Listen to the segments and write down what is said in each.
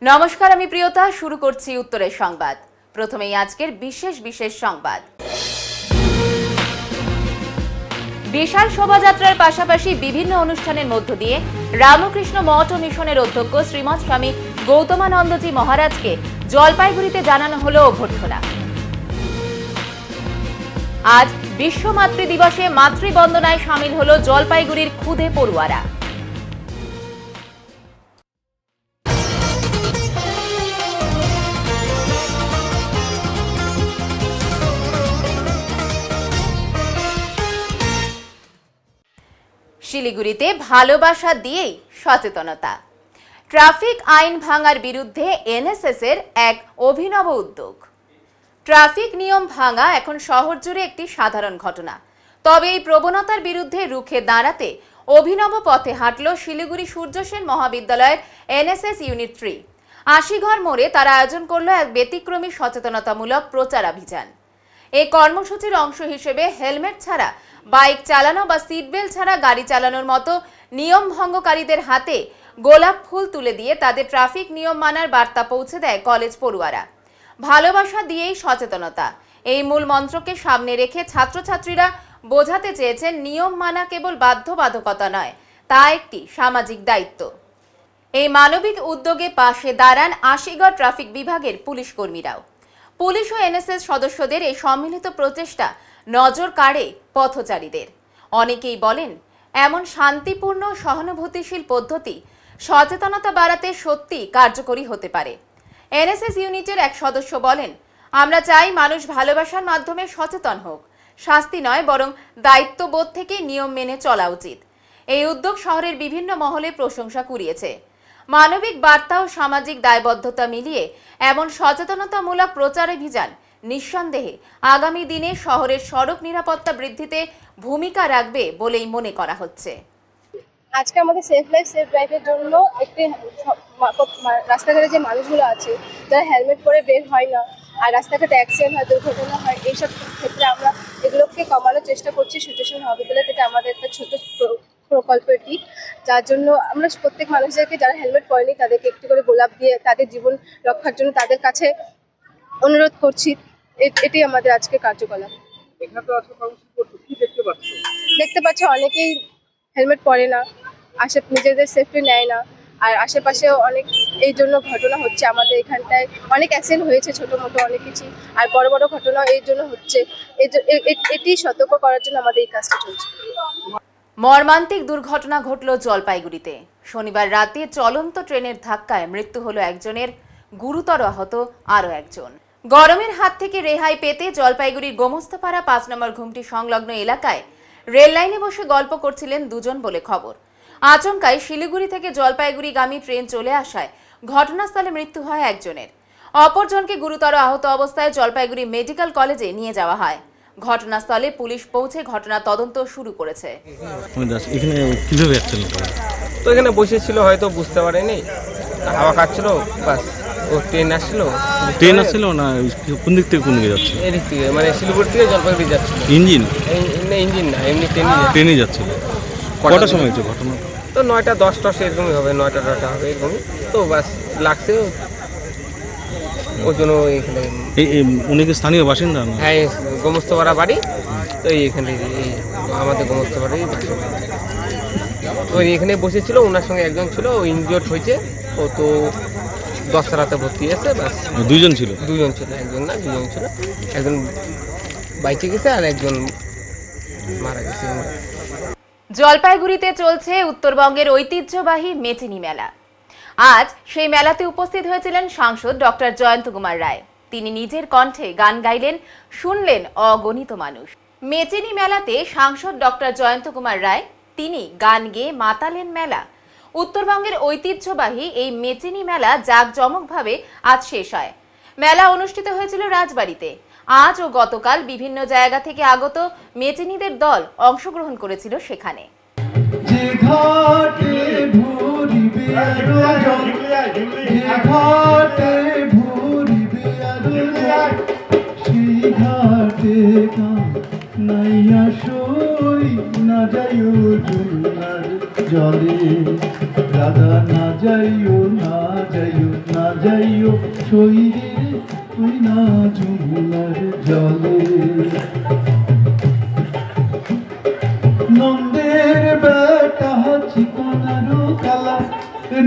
নমস্কার, আমি প্রিয়তা। শুরু করছি উত্তরের সংবাদ। প্রথমেই আজকের বিশেষ সংবাদ। বিশাল শোভাযাত্রার পাশাপাশি বিভিন্ন অনুষ্ঠানের মধ্য দিয়ে রামকৃষ্ণ মঠ ও মিশনের অধ্যক্ষ শ্রীমৎ স্বামী গৌতমানন্দজি মহারাজকে জলপাইগুড়িতে জানানো হলো অভ্যর্থনা। আজ বিশ্ব মাতৃ দিবসে মাতৃবন্দনায় সামিল হলো জলপাইগুড়ির খুদে পড়ুয়ারা। শিলিগুড়িতে ভালোবাসা দিয়েই সচেতনতা। ট্রাফিক আইন ভাঙার বিরুদ্ধে এনএসএস এর এক অভিনব উদ্যোগ। ট্রাফিক নিয়ম ভাঙা এখন শহর জুড়ে একটি সাধারণ ঘটনা। তবে এই প্রবণতার বিরুদ্ধে রুখে দাঁড়াতে অভিনব পথে হাঁটল শিলিগুড়ি সূর্যসেন মহাবিদ্যালয়ের এনএসএস ইউনিট 3। আশিঘর মোড়ে তারা আয়োজন করল এক ব্যতিক্রমী সচেতনতামূলক প্রচারাভিযান। এই কর্মসূচির অংশ হিসেবে হেলমেট ছাড়া বাইক চালানো বা সিট বেল্ট ছাড়া গাড়ি চালানোর মতো নিয়ম ভঙ্গকারীদের হাতে গোলাপ ফুল তুলে দিয়ে তাদের ট্রাফিক নিয়ম মানার বার্তা পৌঁছে দেয় কলেজ পড়ুয়ারা। ভালোবাসা দিয়েই সচেতনতা, এই মূল মন্ত্রকে সামনে রেখে ছাত্রছাত্রীরা বোঝাতে চেয়েছেন নিয়ম মানা কেবল বাধ্যবাধকতা নয়, তা একটি সামাজিক দায়িত্ব। এই মানবিক উদ্যোগে পাশে দাঁড়ান আশিগড় ট্রাফিক বিভাগের পুলিশ কর্মীরাও। পুলিশ ও এনএসএস সদস্যদের এই সম্মিলিত প্রচেষ্টা নজর কাড়ে পথচারীদের। অনেকেই বলেন, এমন শান্তিপূর্ণ সহানুভূতিশীল পদ্ধতি সচেতনতা বাড়াতে সত্যি কার্যকরী হতে পারে। এনএসএস ইউনিটের এক সদস্য বলেন, আমরা চাই মানুষ ভালোবাসার মাধ্যমে সচেতন হোক, শাস্তি নয় বরং দায়িত্ববোধ থেকে নিয়ম মেনে চলা উচিত। এই উদ্যোগ শহরের বিভিন্ন মহলে প্রশংসা কুড়িয়েছে। মানবিক বার্তা ও সামাজিক দায়বদ্ধতা মিলিয়ে এমন সচেতনতামূলক প্রচারাভিযান নিঃসন্দেহে আগামী দিনে শহরের সড়ক নিরাপত্তা বৃদ্ধিতে ভূমিকা রাখবে বলেই মনে করা হচ্ছে। আজকে আমাদের সেফ লাইফ সেফ ড্রাইভের জন্য একটি রাস্তাঘাটে যে মানুষগুলো আছে যারা হেলমেট পরে বের হয় না আর রাস্তাঘাটে অ্যাক্সিডেন্ট হয়, দুর্ঘটনা হয়, এইসব ক্ষেত্রে আমরা এগুলোকে কমানোর চেষ্টা করছি। সূর্যসেন মহাবিদ্যালয় থেকে আমাদের একটা ছোট প্রকল্প এটি, যার জন্য আমরা প্রত্যেক মানুষদেরকে যারা হেলমেট পরেনি তাদেরকে একটু করে গোলাপ দিয়ে তাদের জীবন রক্ষার জন্য তাদের কাছে অনুরোধ করছি। এটি আমাদের আজকে কার্যকলাপ। দেখতে পাচ্ছ অনেকেই হেলমেট পরে না, নিজেদের সেফটি নেয় না, আর আশেপাশেও অনেক এই জন্য ঘটনা হচ্ছে। আমাদের এখানটায় অনেক অ্যাক্সিডেন্ট হয়েছে, ছোট মোটো অনেক কিছু, আর বড় বড় ঘটনা এই জন্য হচ্ছে। এটি সতর্ক করার জন্য আমাদের এই কাজটা চলছে। মর্মান্তিক দুর্ঘটনা ঘটল জলপাইগুড়িতে। শনিবার রাতে চলন্ত ট্রেনের ধাক্কায় মৃত্যু হলো একজনের, গুরুতর আহত আরও একজন। গরমের হাত থেকে রেহাই পেতে জলপাইগুড়ির গোমস্তাপাড়া 5 নম্বর ঘুমটি সংলগ্ন এলাকায় রেল লাইনে বসে গল্প করছিলেন দুজন বলে খবর। আচমকায় শিলিগুড়ি থেকে জলপাইগুড়িগামী ট্রেন চলে আসায় ঘটনাস্থলে মৃত্যু হয় একজনের। অপরজনকে গুরুতর আহত অবস্থায় জলপাইগুড়ি মেডিকেল কলেজে নিয়ে যাওয়া হয়। ঘটনাস্থলে পুলিশ পৌঁছে ঘটনা তদন্ত শুরু করেছে। এখানে বসেছিল, হয়তো বুঝতে পারেনি, হাওয়া খাচ্ছিল, বাস ও ট্রেন আসছিল না। কোন দিক থেকে কোন দিকে যাচ্ছে? এদিক থেকে, মানে শিলিগুড়ি থেকে জলপাইগুড়ি যাচ্ছিল। ইঞ্জিন না, এমনি ট্রেনে যাচ্ছিল। কটার সময় হয়েছে ঘটনা? তো 9টা 10টা এরকমই হবে, 9টা 10টা হবে এরকমই। তো বাস লাগছে, ওই জন্য এখানে। উনি কি স্থানীয় বাসিন্দা? হ্যাঁ, গোমস্তাপাড়া বাড়ি। তো এইখানে আমাদের গোমস্তাপাড়ারই বাসিন্দা। তো এখানে বসেছিল, ওনার সঙ্গে একজন ছিল, ও ইনজিওর্ড হয়েছে। ও তো 10টা রাতে ভর্তি আছে। বাস দুজন ছিল, একজন না দুজন ছিল। একজন বাইচে গেছে আর একজন মারা গেছে। জলপাইগুড়িতে চলছে উত্তরবঙ্গের ঐতিহ্যবাহী মেচিনি মেলা। আজ সেই মেলাতে উপস্থিত হয়েছিলেন সাংসদ ডক্টর জয়ন্ত কুমার রায়। তিনি নিজের কণ্ঠে গান গাইলেন, শুনলেন অগণিত মানুষ। মেচিনি মেলাতে সাংসদ ডক্টর জয়ন্ত কুমার রায় তিনি গান গেয়ে মাতালেন মেলা। উত্তরবঙ্গের ঐতিহ্যবাহী এই মেচিনি মেলা জাঁকজমকভাবে আজ শেষ হয়। মেলা অনুষ্ঠিত হয়েছিল রাজবাড়িতে। আজ ও গতকাল বিভিন্ন জায়গা থেকে আগত মেচিনিদের দল অংশগ্রহণ করেছিল সেখানে। জলে রাধা না যাইও না যাইও না যাইও শরীরে ওই না যমুনার জলে নন্দের বেটা চিকনারো কালা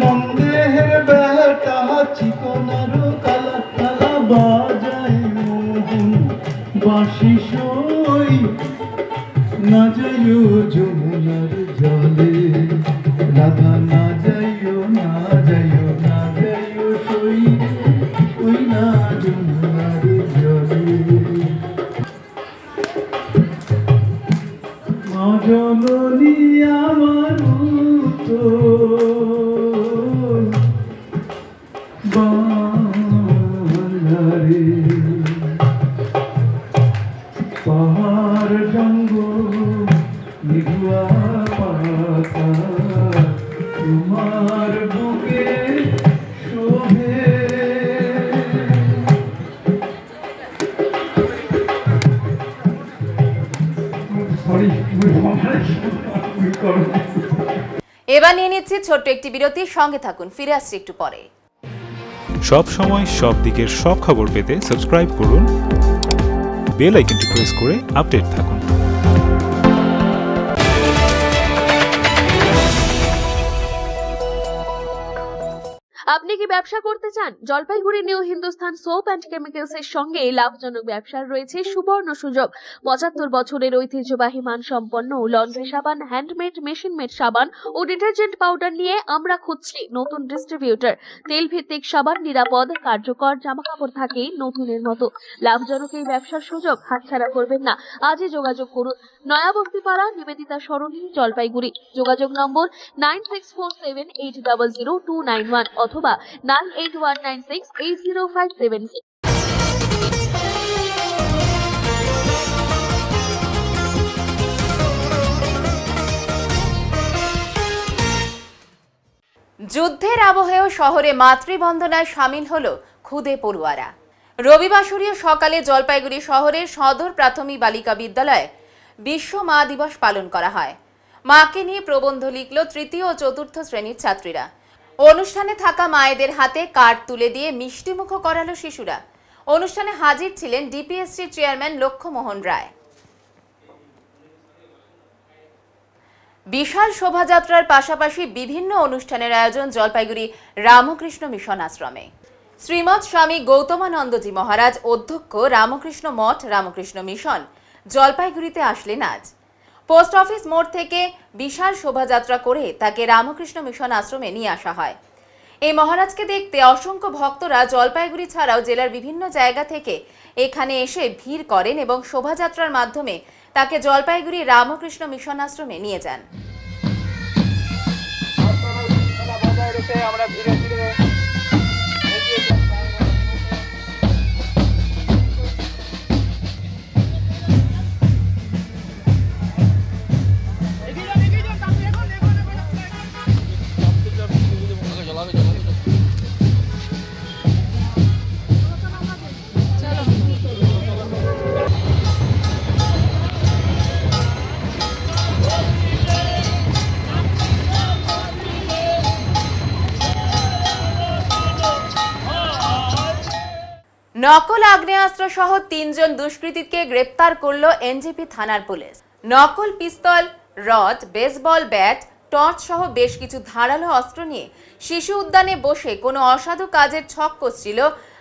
নন্দের বেটা চিকনারো কালা কালা বাজায় মোহন বাঁশি সই না যাইও যমুনার জলে রাধা না যাইও না যাইও না যাইও সই ওই না যমুনার জলে মা জননী আমার তো বাংলারে পাহাড় জঙ্গল নিগুয়া পাতা তোমার বুকে শোভে সরি এবার নিয়ে নিচ্ছি ছোট্ট একটি বিরতির সঙ্গে থাকুন, ফিরে আসছি একটু পরে। সব সময় সব দিকের সব খবর পেতে সাবস্ক্রাইব করুন, বেল আইকনটি প্রেস করে আপডেট থাকুন। আপনি কি ব্যবসা করতে চান? Jalpaiguri new Hindustan soap and chemicals এর সঙ্গে লাভজনক ব্যবসার রয়েছে সুবর্ণ সুযোগ। 75 বছরের ঐতিহ্যবাহী মানসম্পন্ন লন্ড্রি সাবান, হ্যান্ডমেড, মেশিন মেড সাবান ও ডিটারজেন্ট পাউডার নিয়ে আমরা খুঁজছি নতুন ডিস্ট্রিবিউটর। তেল ভিত্তিক সাবান, নিরাপদ, কার্যকর, জামাকাপড় থাকে নতুনের মতো। লাভজনক এই ব্যবসার সুযোগ হাতছাড়া করবেন না। আজই যোগাযোগ করুন নয়াবস্তিপাড়া, নিবেদিতা সরণি, জলপাইগুড়ি। যোগাযোগ নম্বর 9647800291 অথবা 9819680576। যুদ্ধের আবহেও শহরে মাতৃবন্দনায় সামিল হলো খুদে পড়ুয়ারা। রবিবাসরীয় সকালে জলপাইগুড়ি শহরের সদর প্রাথমিক বালিকা বিদ্যালয়ে বিশ্ব মা দিবস পালন করা হয়। মাকে নিয়ে প্রবন্ধ লিখল তৃতীয় ও চতুর্থ শ্রেণীর ছাত্রীরা। অনুষ্ঠানে থাকা মায়েদের হাতে কার্ড তুলে দিয়ে মিষ্টিমুখ করালো শিশুরা। অনুষ্ঠানে হাজির ছিলেন ডিপিএসসির চেয়ারম্যান লক্ষ্যমোহন রায়। বিশাল শোভাযাত্রার পাশাপাশি বিভিন্ন অনুষ্ঠানের আয়োজন জলপাইগুড়ি রামকৃষ্ণ মিশন আশ্রমে। শ্রীমৎ স্বামী গৌতমানন্দজি মহারাজ অধ্যক্ষ রামকৃষ্ণ মঠ রামকৃষ্ণ মিশন জলপাইগুড়িতে আসলেন আজ। পোস্ট অফিস মোড় থেকে বিশাল শোভাযাত্রা করে তাকে রামকৃষ্ণ মিশন আশ্রমে নিয়ে আসা হয়। এই মহারাজকে দেখতে অসংখ্য ভক্তরা জলপাইগুড়ি ছাড়াও জেলার বিভিন্ন জায়গা থেকে এখানে এসে ভিড় করেন এবং শোভাযাত্রার মাধ্যমে তাকে জলপাইগুড়ি রামকৃষ্ণ মিশন আশ্রমে নিয়ে যান। নকল আগ্নেয়াস্ত্র সহ 3 জন দুষ্কৃতীকে গ্রেপ্তার করল এনজেপি থানার পুলিশ। নকল পিস্তল, রড, বেসবল ব্যাট, টর্চ সহ বেশ কিছু ধারালো অস্ত্র নিয়ে শিশু উদ্যানে বসে কোনো অসাধু কাজের ছক কষছিল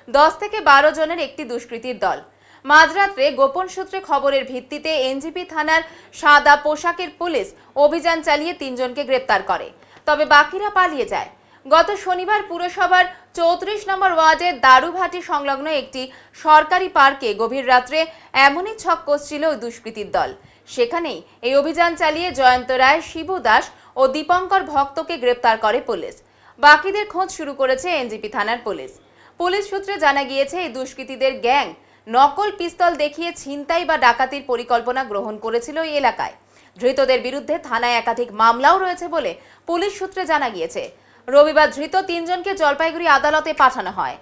10 থেকে 12 জনের একটি দুষ্কৃতীর দল। মাঝরাত্রে গোপন সূত্রে খবরের ভিত্তিতে এনজেপি থানার সাদা পোশাকের পুলিশ অভিযান চালিয়ে 3 জনকে গ্রেপ্তার করে, তবে বাকিরা পালিয়ে যায়। গত শনিবার পুরসভার 34 নম্বর ওয়ার্ডের দারুভাটি সংলগ্ন একটি সরকারি পার্কে গভীর রাত্রে এমনই ছক কষছিল ওই দুষ্কৃতীর দল। সেখানেই এই অভিযান চালিয়ে জয়ন্ত রায়, শিবু দাস ও দীপঙ্কর ভক্তকে গ্রেপ্তার করে পুলিশ। বাকিদের খোঁজ শুরু করেছে এনজেপি থানার পুলিশ। পুলিশ সূত্রে জানা গিয়েছে এই দুষ্কৃতীদের গ্যাং নকল পিস্তল দেখিয়ে ছিনতাই বা ডাকাতির পরিকল্পনা গ্রহণ করেছিল এই এলাকায়। ধৃতদের বিরুদ্ধে থানায় একাধিক মামলাও রয়েছে বলে পুলিশ সূত্রে জানা গিয়েছে। রবিবার ধৃত 3 জনকে জলপাইগুড়ি আদালতে পাঠানো হয়।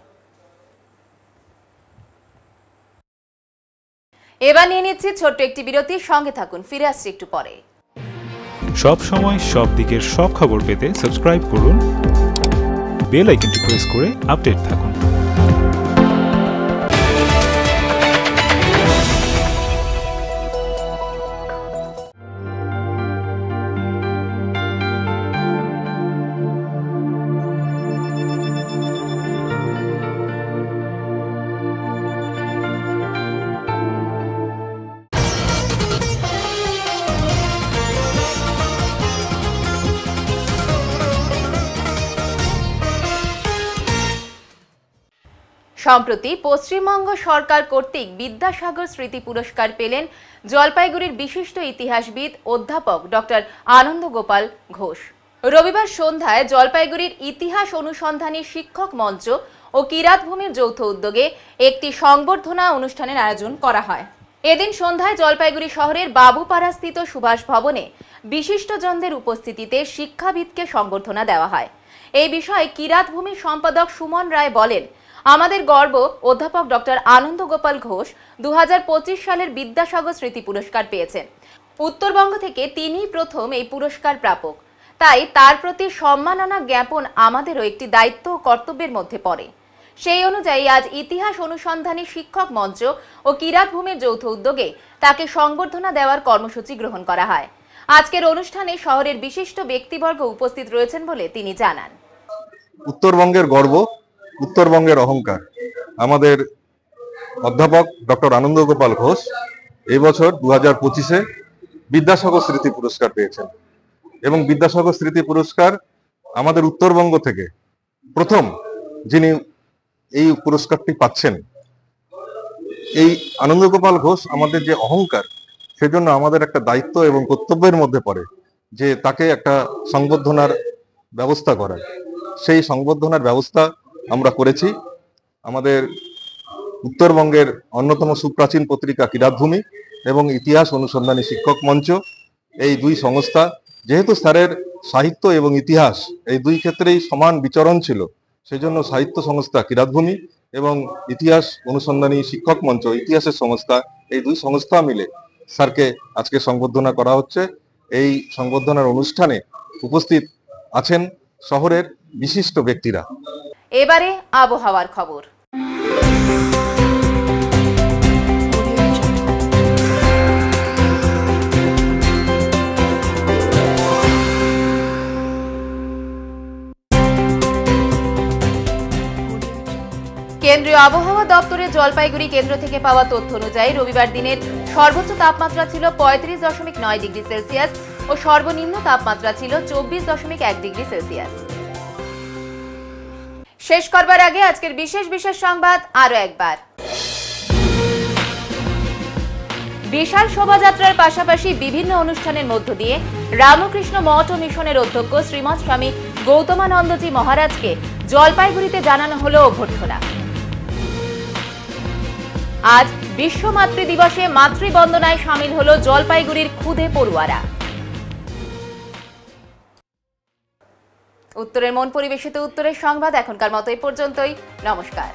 এবার নিয়ে নিচ্ছি ছোট্ট একটি বিরতির সঙ্গে থাকুন, ফিরে আসছি একটু পরে। সব সময় সব দিকের সব খবর পেতে সাবস্ক্রাইব করুন, বেল আইকনটি প্রেস করে আপডেট থাকুন। সম্প্রতি পশ্চিমবঙ্গ সরকার কর্তৃক বিদ্যাসাগর স্মৃতি পুরস্কার পেলেন জলপাইগুড়ির বিশিষ্ট ইতিহাসবিদ অধ্যাপক ডক্টর আনন্দ গোপাল ঘোষ। রবিবার সন্ধ্যায় জলপাইগুড়ির ইতিহাস অনুসন্ধানী শিক্ষক মঞ্চ ও কিরাতভূমির যৌথ উদ্যোগে একটি সংবর্ধনা অনুষ্ঠানের আয়োজন করা হয়। এদিন সন্ধ্যায় জলপাইগুড়ি শহরের বাবুপাড়াস্থিত সুভাষ ভবনে বিশিষ্টজনদের উপস্থিতিতে শিক্ষাবিদকে সংবর্ধনা দেওয়া হয়। এই বিষয়ে কিরাতভূমির সম্পাদক সুমন রায় বলেন, আমাদের গর্ব অধ্যাপক ডক্টর আনন্দ গোপাল ঘোষ 2025 সালের বিদ্যাসাগর স্মৃতি পুরস্কার পেয়েছেন। উত্তরবঙ্গ থেকে তিনিই প্রথম এই পুরস্কার প্রাপক, তাই তার প্রতি সম্মাননা জ্ঞাপন আমাদেরও একটি দায়িত্ব ও কর্তব্যের মধ্যে পড়ে। সেই অনুযায়ী আজ ইতিহাস অনুসন্ধানী শিক্ষক মঞ্চ ও কিরাতভূমির যৌথ উদ্যোগে তাকে সংবর্ধনা দেওয়ার কর্মসূচি গ্রহণ করা হয়। আজকের অনুষ্ঠানে শহরের বিশিষ্ট ব্যক্তিবর্গ উপস্থিত রয়েছেন বলে তিনি জানান। উত্তরবঙ্গের গর্ব, উত্তরবঙ্গের অহংকার আমাদের অধ্যাপক ডক্টর আনন্দ গোপাল ঘোষ এই বছর 2025-এ বিদ্যাসাগর স্মৃতি পুরস্কার পেয়েছেন এবং বিদ্যাসাগর স্মৃতি পুরস্কার আমাদের উত্তরবঙ্গ থেকে প্রথম যিনি এই পুরস্কারটি পাচ্ছেন। এই আনন্দ গোপাল ঘোষ আমাদের যে অহংকার, সেজন্য আমাদের একটা দায়িত্ব এবং কর্তব্যের মধ্যে পড়ে যে তাকে একটা সংবর্ধনার ব্যবস্থা করা। সেই সংবর্ধনার ব্যবস্থা আমরা করেছি। আমাদের উত্তরবঙ্গের অন্যতম সুপ্রাচীন পত্রিকা কিরাতভূমি এবং ইতিহাস অনুসন্ধানী শিক্ষক মঞ্চ, এই দুই সংস্থা, যেহেতু স্যারের সাহিত্য এবং ইতিহাস এই দুই ক্ষেত্রেই সমান বিচরণ ছিল, সেজন্য সাহিত্য সংস্থা কিরাতভূমি এবং ইতিহাস অনুসন্ধানী শিক্ষক মঞ্চ ইতিহাসের সংস্থা, এই দুই সংস্থা মিলে স্যারকে আজকে সংবর্ধনা করা হচ্ছে। এই সংবর্ধনার অনুষ্ঠানে উপস্থিত আছেন শহরের বিশিষ্ট ব্যক্তিরা। এবারে আবহাওয়ার খবর। কেন্দ্রীয় আবহাওয়া দপ্তরের জলপাইগুড়ি কেন্দ্র থেকে পাওয়া তথ্য অনুযায়ী রবিবার দিনের সর্বোচ্চ তাপমাত্রা ছিল 35.9 ডিগ্রি সেলসিয়াস ও সর্বনিম্ন তাপমাত্রা ছিল 24.1 ডিগ্রি সেলসিয়াস। শেষ করবার আগে আজকের বিশেষ সংবাদ আরো একবার। বিশাল শোভাযাত্রার পাশাপাশি বিভিন্ন অনুষ্ঠানের মধ্য দিয়ে রামকৃষ্ণ মঠ ও মিশনের অধ্যক্ষ শ্রীমৎ স্বামী গৌতমানন্দজি মহারাজকে জলপাইগুড়িতে জানানো হলো অভ্যর্থনা। আজ বিশ্ব মাতৃ দিবসে মাতৃবন্দনায় সামিল হলো জলপাইগুড়ির খুদে পড়ুয়ারা। উত্তরের মন পরিবেশিত উত্তরের সংবাদ এখনকার মতো এই পর্যন্তই। নমস্কার।